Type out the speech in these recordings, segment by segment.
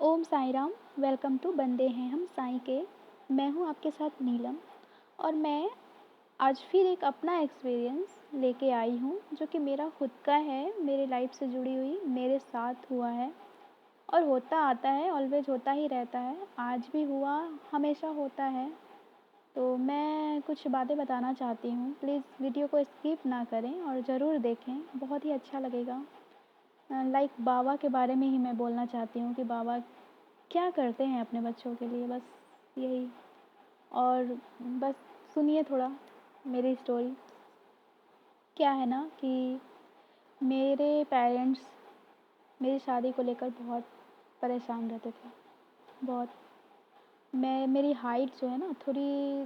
Om Sai Ram. Welcome to बंदे हैं हम साईं के। मैं हूँ आपके साथ नीलम और मैं आज फिर एक अपना एक्सपीरियंस लेके आई हूँ जो कि मेरा खुद का है, मेरे लाइफ से जुड़ी हुई, मेरे साथ हुआ है और होता आता है, ऑलवेज होता ही रहता है। आज भी हुआ, हमेशा होता है। तो मैं कुछ बातें बताना चाहती हूँ। प्लीज़ वीडियो को स्किप ना करें और ज़रूर देखें, बहुत ही अच्छा लगेगा। लाइक बाबा के बारे में ही मैं बोलना चाहती हूँ कि बाबा क्या करते हैं अपने बच्चों के लिए, बस यही। और बस सुनिए थोड़ा मेरी स्टोरी। क्या है ना कि मेरे पेरेंट्स मेरी शादी को लेकर बहुत परेशान रहते थे, बहुत। मेरी हाइट जो है ना थोड़ी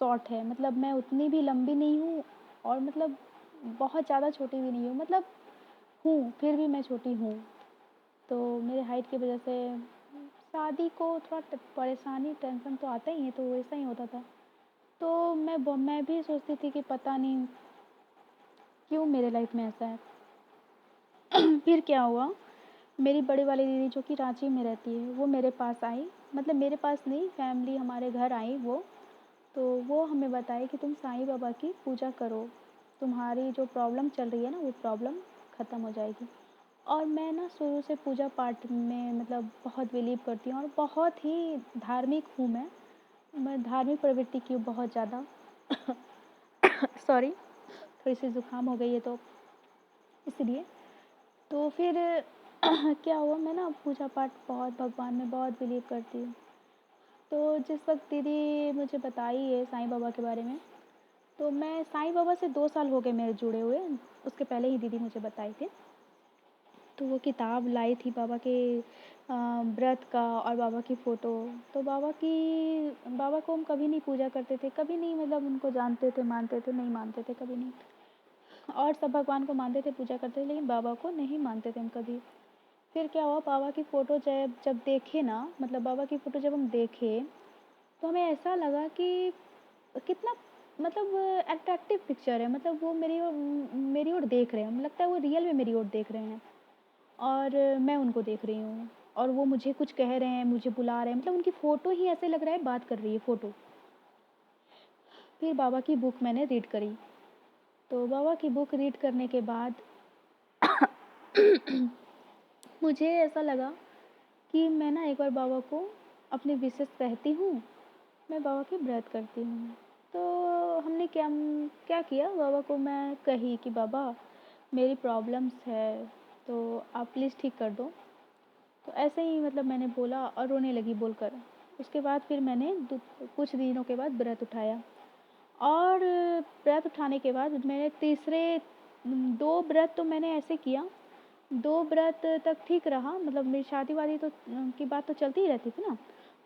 शॉर्ट है, मतलब मैं उतनी भी लंबी नहीं हूँ और मतलब बहुत ज़्यादा छोटी भी नहीं हूँ, मतलब हूँ फिर भी मैं छोटी हूँ। तो मेरे हाइट की वजह से शादी को थोड़ा परेशानी टेंशन तो आता ही है, तो वैसा ही होता था। तो मैं भी सोचती थी कि पता नहीं क्यों मेरे लाइफ में ऐसा है। फिर क्या हुआ, मेरी बड़ी वाली दीदी जो कि रांची में रहती है वो मेरे पास आई, मतलब मेरे पास नहीं, फैमिली हमारे घर आई वो। तो वो हमें बताए कि तुम साईं बाबा की पूजा करो, तुम्हारी जो प्रॉब्लम चल रही है ना वो प्रॉब्लम ख़त्म हो जाएगी। और मैं ना शुरू से पूजा पाठ में मतलब बहुत बिलीव करती हूँ और बहुत ही धार्मिक हूँ मैं धार्मिक प्रवृत्ति की हूँ बहुत ज़्यादा। सॉरी, थोड़ी सी ज़ुकाम हो गई है तो इसलिए। तो फिर क्या हुआ, मैं ना पूजा पाठ बहुत, भगवान में बहुत बिलीव करती हूँ। तो जिस वक्त दीदी मुझे बताई है साईं बाबा के बारे में, तो मैं साईं बाबा से 2 साल हो गए मेरे जुड़े हुए। उसके पहले ही दीदी मुझे बताए थे। तो वो किताब लाई थी बाबा के व्रत का और बाबा की फ़ोटो। तो बाबा को हम कभी नहीं पूजा करते थे, कभी नहीं, मतलब उनको जानते थे, मानते थे, नहीं मानते थे कभी नहीं। और सब भगवान को मानते थे, पूजा करते थे, लेकिन बाबा को नहीं मानते थे हम कभी। फिर क्या हुआ, बाबा की फ़ोटो जब जब देखे ना, मतलब बाबा की फ़ोटो जब हम देखे तो हमें ऐसा लगा कि कितना, मतलब अट्रैक्टिव पिक्चर है, मतलब वो मेरी ओर देख रहे हैं, हमें लगता है वो रियल में मेरी ओर देख रहे हैं और मैं उनको देख रही हूँ और वो मुझे कुछ कह रहे हैं, मुझे बुला रहे हैं, मतलब उनकी फ़ोटो ही ऐसे लग रहा है बात कर रही है फ़ोटो। फिर बाबा की बुक मैंने रीड करी। तो बाबा की बुक रीड करने के बाद मुझे ऐसा लगा कि मैं ना एक बार बाबा को अपनी विशेष कहती हूँ, मैं बाबा की व्रत करती हूँ। तो हमने क्या क्या किया, बाबा को मैं कही कि बाबा मेरी प्रॉब्लम्स है तो आप प्लीज़ ठीक कर दो। तो ऐसे ही मतलब मैंने बोला और रोने लगी बोलकर। उसके बाद फिर मैंने कुछ दिनों के बाद व्रत उठाया और व्रत उठाने के बाद मैंने तीसरे 2 व्रत तो मैंने ऐसे किया, 2 व्रत तक ठीक रहा, मतलब मेरी शादी वादी तो की बात तो चलती ही रहती थी ना।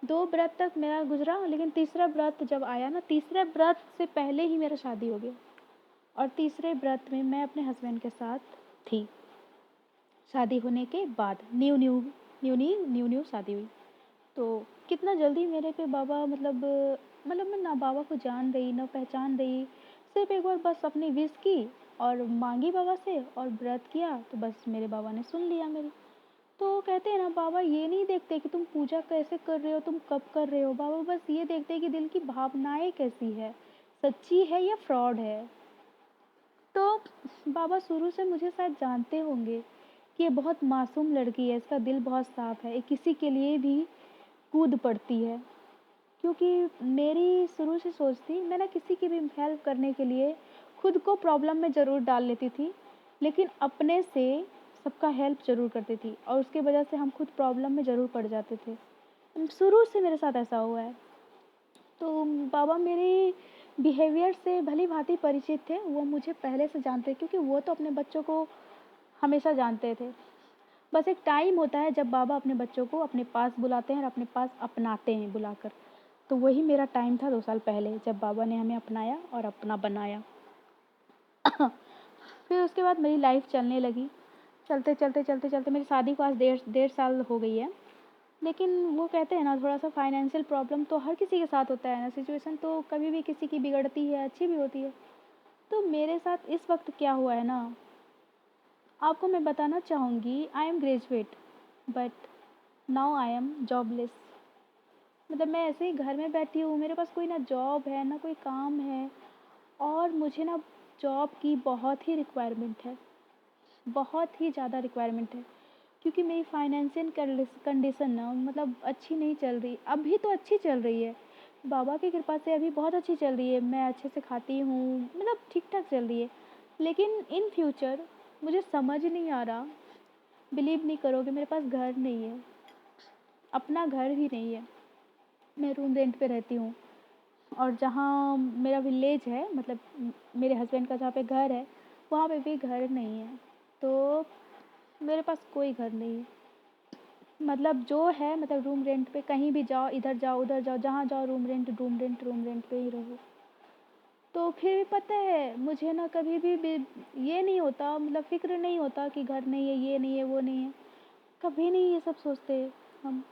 2 व्रत तक मेरा गुजरा, लेकिन तीसरा व्रत जब आया ना, तीसरे व्रत से पहले ही मेरा शादी हो गया और तीसरे व्रत में मैं अपने हस्बैंड के साथ थी। शादी होने के बाद न्यू शादी हुई। तो कितना जल्दी मेरे पे बाबा, मतलब मैं ना बाबा को जान रही ना पहचान रही। सिर्फ एक बार बस अपनी विश की और मांगी बाबा से और व्रत किया, तो बस मेरे बाबा ने सुन लिया मेरी। तो कहते हैं ना, बाबा ये नहीं देखते कि तुम पूजा कैसे कर रहे हो, तुम कब कर रहे हो, बाबा बस ये देखते हैं कि दिल की भावनाएं कैसी है, सच्ची है या फ्रॉड है। तो बाबा शुरू से मुझे शायद जानते होंगे कि ये बहुत मासूम लड़की है, इसका दिल बहुत साफ है, ये किसी के लिए भी कूद पड़ती है। क्योंकि मेरी शुरू से सोच थी, मैं ना किसी की भी हेल्प करने के लिए खुद को प्रॉब्लम में ज़रूर डाल लेती थी, लेकिन अपने से सबका हेल्प ज़रूर करती थी और उसकी वजह से हम खुद प्रॉब्लम में ज़रूर पड़ जाते थे। शुरू से मेरे साथ ऐसा हुआ है। तो बाबा मेरे बिहेवियर से भली भांति परिचित थे, वो मुझे पहले से जानते, क्योंकि वो तो अपने बच्चों को हमेशा जानते थे। बस एक टाइम होता है जब बाबा अपने बच्चों को अपने पास बुलाते हैं और अपने पास अपनाते हैं बुलाकर। तो वही मेरा टाइम था 2 साल पहले, जब बाबा ने हमें अपनाया और अपना बनाया। फिर उसके बाद मेरी लाइफ चलने लगी। चलते चलते चलते चलते मेरी शादी को आज डेढ़ डेढ़ साल हो गई है। लेकिन वो कहते हैं ना, थोड़ा सा फाइनेंशियल प्रॉब्लम तो हर किसी के साथ होता है ना, सिचुएशन तो कभी भी किसी की बिगड़ती है, अच्छी भी होती है। तो मेरे साथ इस वक्त क्या हुआ है ना, आपको मैं बताना चाहूँगी। I am graduate, but now I am jobless. मतलब मैं ऐसे ही घर में बैठी हूँ, मेरे पास कोई ना जॉब है ना कोई काम है, और मुझे ना जॉब की बहुत ही रिक्वायरमेंट है, बहुत ही ज़्यादा रिक्वायरमेंट है। क्योंकि मेरी फाइनेंशियल कंडीशन ना मतलब अच्छी नहीं चल रही, अभी तो अच्छी चल रही है, बाबा की कृपा से अभी बहुत अच्छी चल रही है, मैं अच्छे से खाती हूँ, मतलब ठीक ठाक चल रही है। लेकिन इन फ्यूचर मुझे समझ नहीं आ रहा, बिलीव नहीं करोगे मेरे पास घर नहीं है, अपना घर ही नहीं है, मैं रूम रेंट पे रहती हूँ। और जहाँ मेरा विलेज है, मतलब मेरे हस्बैंड का जहाँ पे घर है, वहाँ पे भी घर नहीं है। तो मेरे पास कोई घर नहीं है, मतलब जो है मतलब रूम रेंट पे, कहीं भी जाओ, इधर जाओ उधर जाओ, जहाँ जाओ room rent room rent room rent पे ही रहो। तो फिर भी पता है मुझे ना कभी भी ये नहीं होता, मतलब फ़िक्र नहीं होता कि घर नहीं है, ये नहीं है, वो नहीं है, कभी नहीं ये सब सोचते हम।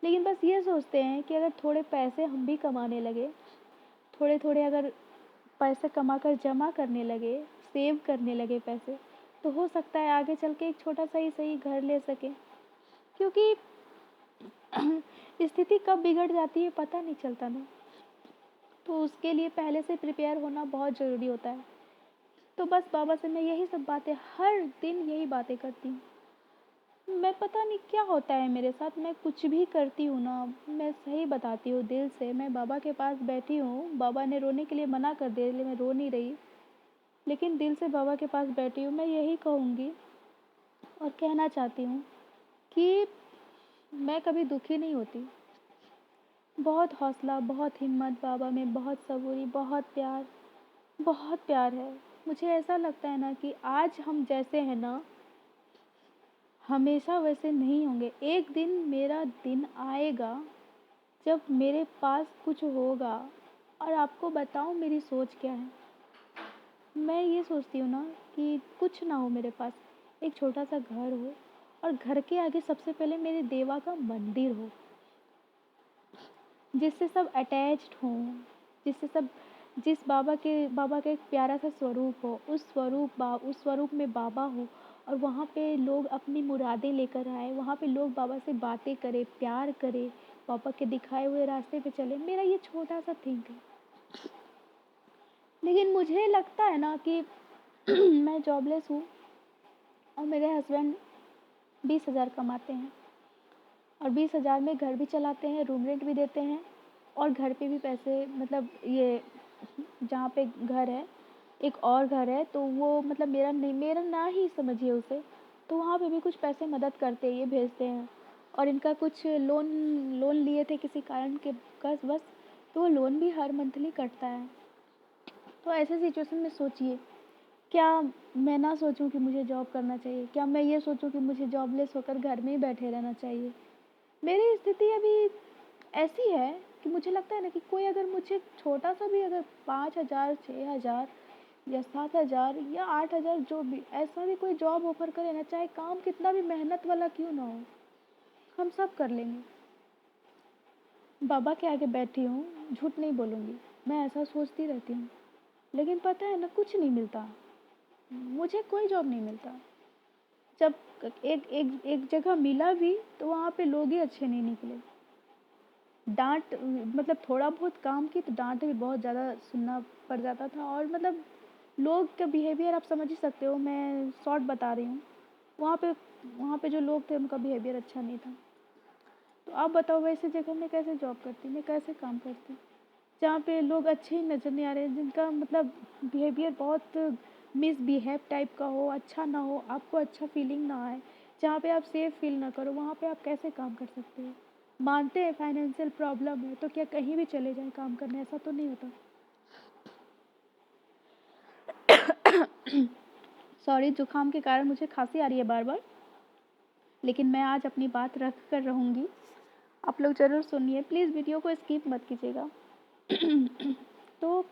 लेकिन बस ये सोचते हैं कि अगर थोड़े पैसे हम भी कमाने लगे, थोड़े थोड़े अगर पैसे कमा कर जमा करने लगे, सेव करने लगे पैसे, तो हो सकता है आगे चल के एक छोटा सा ही सही घर ले सकें। क्योंकि स्थिति कब बिगड़ जाती है पता नहीं चलता ना, तो उसके लिए पहले से प्रिपेयर होना बहुत ज़रूरी होता है। तो बस बाबा से मैं यही सब बातें, हर दिन यही बातें करती हूँ। मैं पता नहीं क्या होता है मेरे साथ, मैं कुछ भी करती हूँ ना, मैं सही बताती हूँ दिल से, मैं बाबा के पास बैठी हूँ, बाबा ने रोने के लिए मना कर दिया इसलिए मैं रो नहीं रही, लेकिन दिल से बाबा के पास बैठी हूँ। मैं यही कहूँगी और कहना चाहती हूँ कि मैं कभी दुखी नहीं होती। बहुत हौसला, बहुत हिम्मत बाबा में, बहुत सबूरी, बहुत प्यार है। मुझे ऐसा लगता है ना कि आज हम जैसे हैं ना, हमेशा वैसे नहीं होंगे। एक दिन मेरा दिन आएगा जब मेरे पास कुछ होगा, और आपको बताऊँ मेरी सोच क्या है। मैं ये सोचती हूँ ना कि कुछ ना हो मेरे पास, एक छोटा सा घर हो, और घर के आगे सबसे पहले मेरे देवा का मंदिर हो, जिससे सब अटैच्ड हों, जिससे सब, जिस बाबा का एक प्यारा सा स्वरूप हो, उस स्वरूप में बाबा हो, और वहाँ पे लोग अपनी मुरादें लेकर आए, वहाँ पे लोग बाबा से बातें करें, प्यार करें, बाबा के दिखाए हुए रास्ते पे चले। मेरा ये छोटा सा थिंक है। लेकिन मुझे लगता है ना कि मैं जॉबलेस हूँ, और मेरे हस्बैंड 20,000 कमाते हैं, और 20,000 में घर भी चलाते हैं, रूम रेंट भी देते हैं, और घर पे भी पैसे, मतलब ये जहाँ पे घर है, एक और घर है, तो वो मतलब मेरा नहीं, मेरा ना ही समझिए उसे, तो वहाँ पे भी कुछ पैसे मदद करते हैं, ये भेजते हैं। और इनका कुछ लोन लोन लिए थे किसी कारण के बस, तो वो लोन भी हर मंथली कटता है। तो ऐसे सिचुएशन में सोचिए, क्या मैं ना सोचूं कि मुझे जॉब करना चाहिए? क्या मैं ये सोचूं कि मुझे जॉबलेस होकर घर में ही बैठे रहना चाहिए? मेरी स्थिति अभी ऐसी है कि मुझे लगता है ना कि कोई अगर मुझे छोटा सा भी अगर 5,000, 6,000 या 7,000 या 8,000, जो भी ऐसा भी कोई जॉब ऑफर करे ना, चाहे काम कितना भी मेहनत वाला क्यों ना हो, हम सब कर लेंगे। बाबा के आगे बैठी हूँ, झूठ नहीं बोलूँगी, मैं ऐसा सोचती रहती हूँ। लेकिन पता है ना, कुछ नहीं मिलता, मुझे कोई जॉब नहीं मिलता। जब एक एक एक जगह मिला भी तो वहाँ पे लोग ही अच्छे नहीं निकले। डांट, मतलब थोड़ा बहुत काम की तो डांट भी बहुत ज़्यादा सुनना पड़ जाता था, और मतलब लोग का बिहेवियर आप समझ ही सकते हो, मैं शॉर्ट बता रही हूँ। वहाँ पे जो लोग थे उनका बिहेवियर अच्छा नहीं था। तो आप बताओ वैसे जगह मैं कैसे जॉब करती, मैं कैसे काम करती, जहाँ पे लोग अच्छे ही नज़र नहीं आ रहे, जिनका मतलब बिहेवियर बहुत मिसबिहेव टाइप का हो, अच्छा ना हो, आपको अच्छा फीलिंग ना आए, जहाँ पे आप सेफ फील ना करो, वहाँ पे आप कैसे काम कर सकते हो? मानते हैं फाइनेंशियल प्रॉब्लम है, तो क्या कहीं भी चले जाएं काम करने? ऐसा तो नहीं होता। सॉरी, जुकाम के कारण मुझे खांसी आ रही है बार बार, लेकिन मैं आज अपनी बात रख कर रहूँगी। आप लोग ज़रूर सुनिए, प्लीज़ वीडियो को स्किप मत कीजिएगा। तो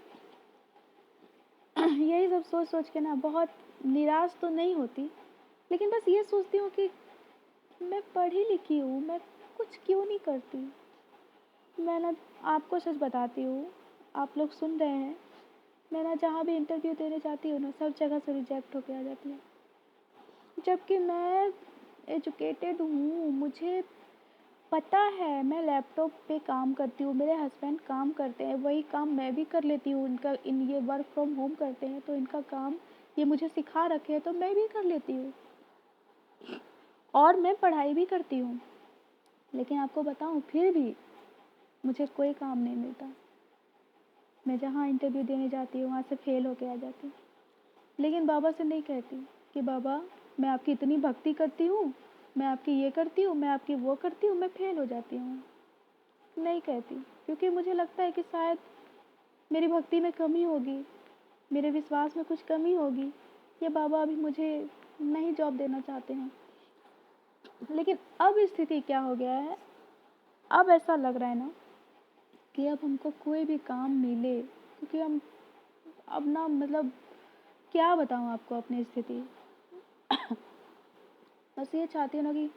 यही सब सोच सोच के ना बहुत निराश तो नहीं होती, लेकिन बस ये सोचती हूँ कि मैं पढ़ी लिखी हूँ, मैं कुछ क्यों नहीं करती। मैं ना, आपको सच बताती हूँ, आप लोग सुन रहे हैं, मैं ना जहाँ भी इंटरव्यू देने जाती हूँ ना, सब जगह से रिजेक्ट होके आ जाती हूँ। जबकि मैं एजुकेटेड हूँ, मुझे पता है मैं लैपटॉप पे काम करती हूँ, मेरे हस्बैंड काम करते हैं, वही काम मैं भी कर लेती हूँ। इनका इन ये वर्क फ्रॉम होम करते हैं तो इनका काम ये मुझे सिखा रखे हैं तो मैं भी कर लेती हूँ और मैं पढ़ाई भी करती हूँ। लेकिन आपको बताऊँ फिर भी मुझे कोई काम नहीं मिलता। मैं जहाँ इंटरव्यू देने जाती हूँ वहाँ से फेल होके आ जाती हूँ। लेकिन बाबा से नहीं कहती कि बाबा मैं आपकी इतनी भक्ति करती हूँ, मैं आपकी ये करती हूँ, मैं आपकी वो करती हूँ, मैं फेल हो जाती हूँ। नहीं कहती क्योंकि मुझे लगता है कि शायद मेरी भक्ति में कमी होगी, मेरे विश्वास में कुछ कमी होगी, या बाबा अभी मुझे नहीं जॉब देना चाहते हैं। लेकिन अब स्थिति क्या हो गया है, अब ऐसा लग रहा है ना कि अब हमको कोई भी काम मिले, क्योंकि हम अब ना मतलब क्या बताऊँ आपको अपनी स्थिति। बस ये चाहती हूँ ना कि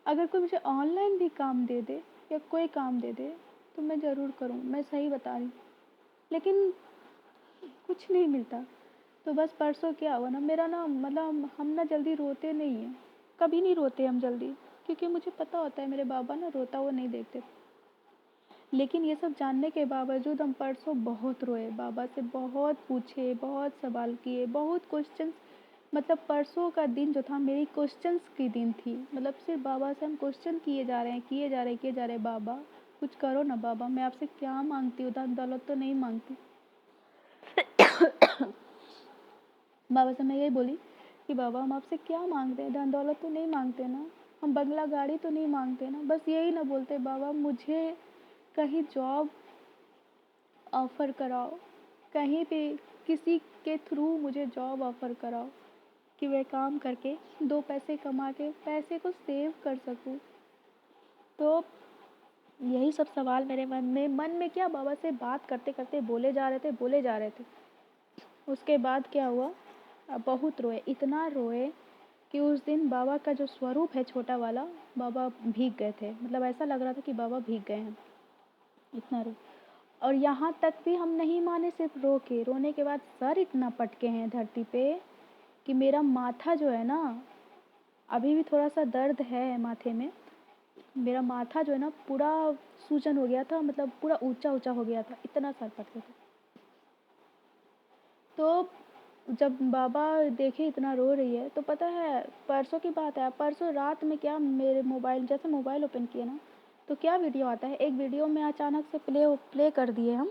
अगर कोई मुझे ऑनलाइन भी काम दे दे या कोई काम दे दे तो मैं ज़रूर करूँ, मैं सही बता रही हूँ। लेकिन कुछ नहीं मिलता। तो बस परसों क्या हुआ ना, मेरा ना मतलब हम ना जल्दी रोते नहीं हैं, कभी नहीं रोते हम जल्दी, क्योंकि मुझे पता होता है मेरे बाबा ना रोता हुआ नहीं देखते। लेकिन ये सब जानने के बावजूद हम परसों बहुत रोए, बाबा से बहुत पूछे, बहुत सवाल किए, बहुत क्वेश्चंस। मतलब परसों का दिन जो था मेरी क्वेश्चंस की दिन थी, मतलब सिर्फ बाबा से हम क्वेश्चन किए जा रहे हैं, किए जा रहे हैं, किए जा रहे हैं। बाबा कुछ करो ना बाबा, मैं आपसे क्या मांगती हूँ, धन दौलत तो नहीं मांगती। बाबा से मैं यही बोली कि बाबा हम आपसे क्या मांगते हैं, धन दौलत तो नहीं मांगते ना, हम बंगला गाड़ी तो नहीं मांगते ना, बस यही ना बोलते बाबा मुझे कहीं जॉब ऑफ़र कराओ, कहीं पे किसी के थ्रू मुझे जॉब ऑफ़र कराओ कि मैं काम करके 2 पैसे कमा के पैसे को सेव कर सकूँ। तो यही सब सवाल मेरे मन में क्या बाबा से बात करते-करते बोले जा रहे थे, बोले जा रहे थे। उसके बाद क्या हुआ, बहुत रोए, इतना रोए कि उस दिन बाबा का जो स्वरूप है छोटा वाला, बाबा भीग गए थे। मतलब ऐसा लग रहा था कि बाबा भीग गए हैं, इतना रोए। और यहाँ तक भी हम नहीं माने, सिर्फ रो के, रोने के बाद सर इतना पटके हैं धरती पे कि मेरा माथा जो है ना, अभी भी थोड़ा सा दर्द है माथे में। मेरा माथा जो है ना पूरा सूजन हो गया था, मतलब पूरा ऊंचा ऊंचा हो गया था, इतना सर पटके थे। तो जब बाबा देखे इतना रो रही है तो पता है परसों की बात है, परसों रात में क्या, मेरे मोबाइल जैसे मोबाइल ओपन किया ना तो क्या वीडियो आता है, एक वीडियो में अचानक से प्ले कर दिए हम।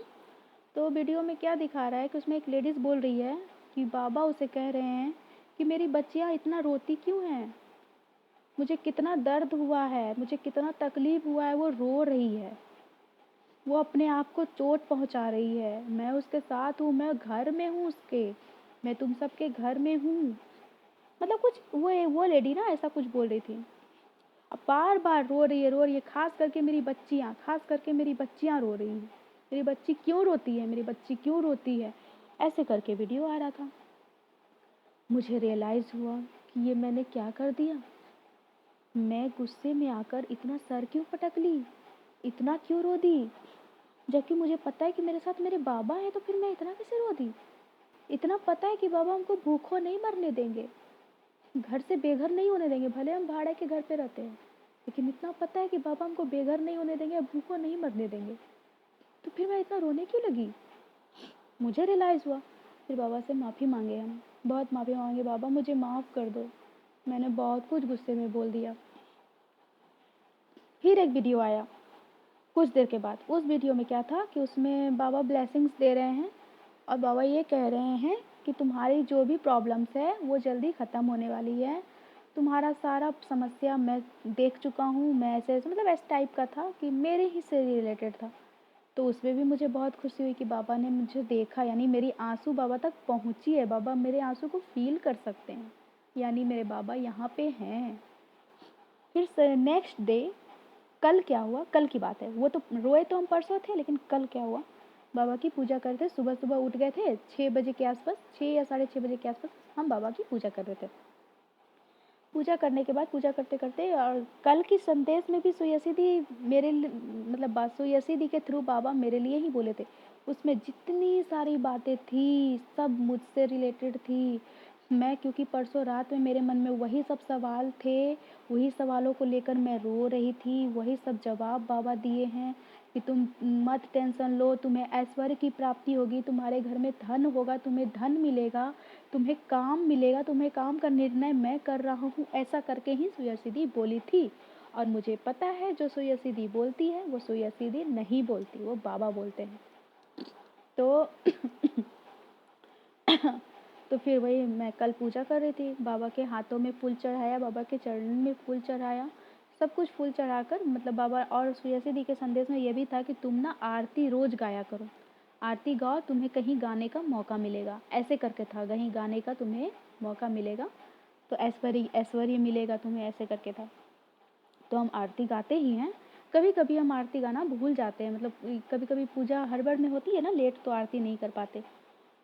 तो वीडियो में क्या दिखा रहा है कि उसमें एक लेडीज़ बोल रही है कि बाबा उसे कह रहे हैं कि मेरी बच्चियाँ इतना रोती क्यों हैं, मुझे कितना दर्द हुआ है, मुझे कितना तकलीफ़ हुआ है, वो रो रही है, वो अपने आप को चोट पहुंचा रही है, मैं उसके साथ हूँ, मैं घर में हूँ उसके, मैं तुम सबके घर में हूँ। मतलब कुछ वो लेडी ना ऐसा कुछ बोल रही थी। अब बार बार रो रही है, खास करके मेरी बच्चियाँ, खास करके मेरी बच्चियाँ रो रही हैं, मेरी बच्ची क्यों रोती है, मेरी बच्ची क्यों रोती है, ऐसे करके वीडियो आ रहा था। मुझे रियलाइज़ हुआ कि ये मैंने क्या कर दिया, मैं गुस्से में आकर इतना सर क्यों पटक ली, इतना क्यों रो दी, जबकि मुझे पता है कि मेरे साथ मेरे बाबा हैं, तो फिर मैं इतना कैसे रो दी। इतना पता है कि बाबा हमको भूखों नहीं मरने देंगे, घर से बेघर नहीं होने देंगे, भले हम भाड़े के घर पे रहते हैं, लेकिन इतना पता है कि बाबा हमको बेघर नहीं होने देंगे, भूखों नहीं मरने देंगे। तो फिर मैं इतना रोने क्यों लगी, मुझे रियलाइज़ हुआ। फिर बाबा से माफ़ी मांगे हम, बहुत माफ़ी मांगे, बाबा मुझे माफ़ कर दो, मैंने बहुत कुछ गुस्से में बोल दिया। फिर एक वीडियो आया कुछ देर के बाद, उस वीडियो में क्या था कि उसमें बाबा ब्लेसिंग्स दे रहे हैं और बाबा ये कह रहे हैं कि तुम्हारी जो भी प्रॉब्लम्स है वो जल्दी ख़त्म होने वाली है, तुम्हारा सारा समस्या मैं देख चुका हूँ, मैं ऐसे ऐसे मतलब इस टाइप का था कि मेरे ही से रिलेटेड था। तो उसमें भी मुझे बहुत खुशी हुई कि बाबा ने मुझे देखा, यानी मेरी आंसू बाबा तक पहुँची है, बाबा मेरे आंसू को फील कर सकते हैं, यानी मेरे बाबा यहाँ पे हैं। फिर नेक्स्ट डे, कल क्या हुआ, कल की बात है, वो तो रोए तो हम परसों थे, लेकिन कल क्या हुआ, बाबा की पूजा करते सुबह सुबह उठ गए थे 6 बजे के आसपास, 6 या 6:30 बजे के आसपास हम बाबा की पूजा कर रहे थे। पूजा करने के बाद पूजा करते करते, और कल की संदेश में भी सुयसी दी मतलब सुयसी दी के थ्रू बाबा मेरे लिए ही बोले थे। उसमें जितनी सारी बातें थी सब मुझसे रिलेटेड थी, मैं क्योंकि परसों रात में मेरे मन में वही सब सवाल थे, वही सवालों को लेकर मैं रो रही थी, वही सब जवाब बाबा दिए हैं कि तुम मत टेंशन लो, तुम्हें ऐश्वर्य की प्राप्ति होगी, तुम्हारे घर में धन होगा, तुम्हें धन मिलेगा, तुम्हें काम मिलेगा, तुम्हें काम का निर्णय मैं कर रहा हूँ, ऐसा करके ही सुयसीदी बोली थी। और मुझे पता है जो सुयसीदी बोलती है वो सुयसीदी नहीं बोलती, वो बाबा बोलते हैं। तो तो फिर वही मैं कल पूजा कर रही थी, बाबा के हाथों में फूल चढ़ाया, बाबा के चरणों में फूल चढ़ाया, सब कुछ फूल चढ़ाकर मतलब बाबा। और सुयसी के संदेश में ये भी था कि तुम ना आरती रोज गाया करो, आरती गाओ, तुम्हें कहीं गाने का मौका मिलेगा, ऐसे करके था, कहीं गाने का तुम्हें मौका मिलेगा तो ऐश्वर्य ऐश्वर्य मिलेगा तुम्हें, ऐसे करके था। तो हम आरती गाते ही हैं, कभी कभी हम आरती गाना भूल जाते हैं, मतलब कभी कभी पूजा हड़बड़ में होती है ना लेट, तो आरती नहीं कर पाते,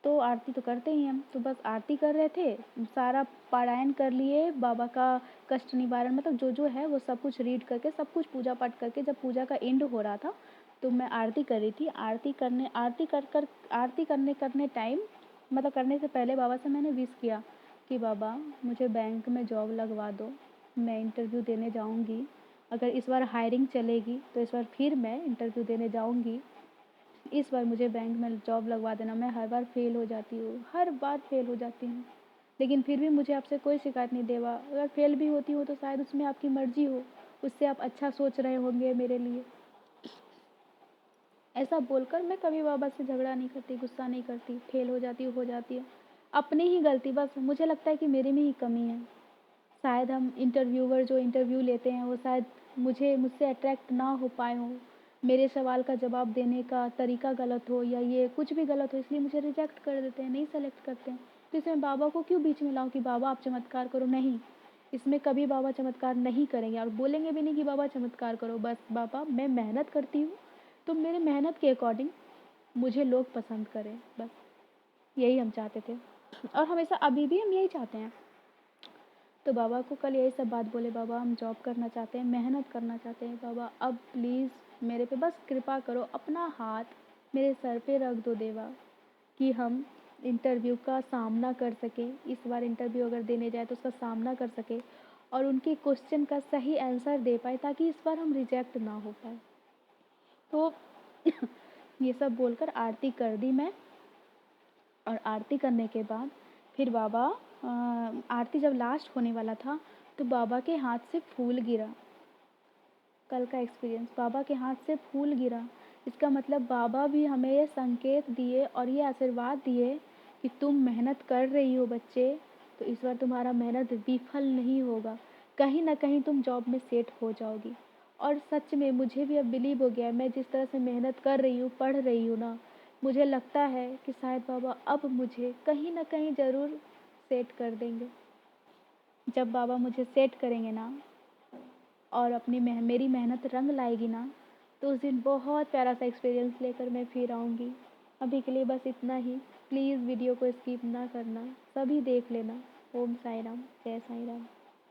तो आरती तो करते ही हम। तो बस आरती कर रहे थे, सारा पारायण कर लिए, बाबा का कष्ट निवारण मतलब जो जो है वो सब कुछ रीड करके, सब कुछ पूजा पाठ करके, जब पूजा का एंड हो रहा था तो मैं आरती कर रही थी। आरती करने टाइम मतलब करने से पहले बाबा से मैंने विश किया कि बाबा मुझे बैंक में जॉब लगवा दो, मैं इंटरव्यू देने जाऊँगी, अगर इस बार हायरिंग चलेगी तो इस बार फिर मैं इंटरव्यू देने जाऊँगी, इस बार मुझे बैंक में जॉब लगवा देना, मैं हर बार फेल हो जाती हूँ, हर बार फेल हो जाती हूँ, लेकिन फिर भी मुझे आपसे कोई शिकायत नहीं देवा, अगर फेल भी होती हो तो शायद उसमें आपकी मर्जी हो, उससे आप अच्छा सोच रहे होंगे मेरे लिए। ऐसा बोलकर मैं कभी बाबा से झगड़ा नहीं करती, गुस्सा नहीं करती, फेल हो जाती है, अपनी ही गलती, बस मुझे लगता है कि मेरे में ही कमी है, शायद हम इंटरव्यूअर जो इंटरव्यू लेते हैं वो शायद मुझसे अट्रैक्ट ना हो पाए हों, मेरे सवाल का जवाब देने का तरीका गलत हो या ये कुछ भी गलत हो, इसलिए मुझे रिजेक्ट कर देते हैं, नहीं सेलेक्ट करते हैं। तो इसमें बाबा को क्यों बीच में लाऊं कि बाबा आप चमत्कार करो, नहीं, इसमें कभी बाबा चमत्कार नहीं करेंगे और बोलेंगे भी नहीं कि बाबा चमत्कार करो, बस बाबा मैं मेहनत करती हूँ तो मेरे मेहनत के अकॉर्डिंग मुझे लोग पसंद करें, बस यही हम चाहते थे और हमेशा अभी भी हम यही चाहते हैं। तो बाबा को कल यही सब बात बोले, बाबा हम जॉब करना चाहते हैं, मेहनत करना चाहते हैं, बाबा अब प्लीज़ मेरे पे बस कृपा करो, अपना हाथ मेरे सर पे रख दो देवा, कि हम इंटरव्यू का सामना कर सकें, इस बार इंटरव्यू अगर देने जाए तो उसका सामना कर सके और उनके क्वेश्चन का सही आंसर दे पाए, ताकि इस बार हम रिजेक्ट ना हो पाए। तो ये सब बोलकर आरती कर दी मैं, और आरती करने के बाद फिर बाबा आरती जब लास्ट होने वाला था तो बाबा के हाथ से फूल गिरा, कल का एक्सपीरियंस, बाबा के हाथ से फूल गिरा, इसका मतलब बाबा भी हमें ये संकेत दिए और ये आशीर्वाद दिए कि तुम मेहनत कर रही हो बच्चे, तो इस बार तुम्हारा मेहनत विफल नहीं होगा, कहीं ना कहीं तुम जॉब में सेट हो जाओगी। और सच में मुझे भी अब बिलीव हो गया, मैं जिस तरह से मेहनत कर रही हूँ, पढ़ रही हूँ ना, मुझे लगता है कि शायद बाबा अब मुझे कहीं ना कहीं ज़रूर सेट कर देंगे। जब बाबा मुझे सेट करेंगे ना और मेरी मेहनत रंग लाएगी ना, तो उस दिन बहुत प्यारा सा एक्सपीरियंस लेकर मैं फिर आऊँगी। अभी के लिए बस इतना ही, प्लीज़ वीडियो को स्किप ना करना, सभी देख लेना। ओम साई राम, जय साई राम।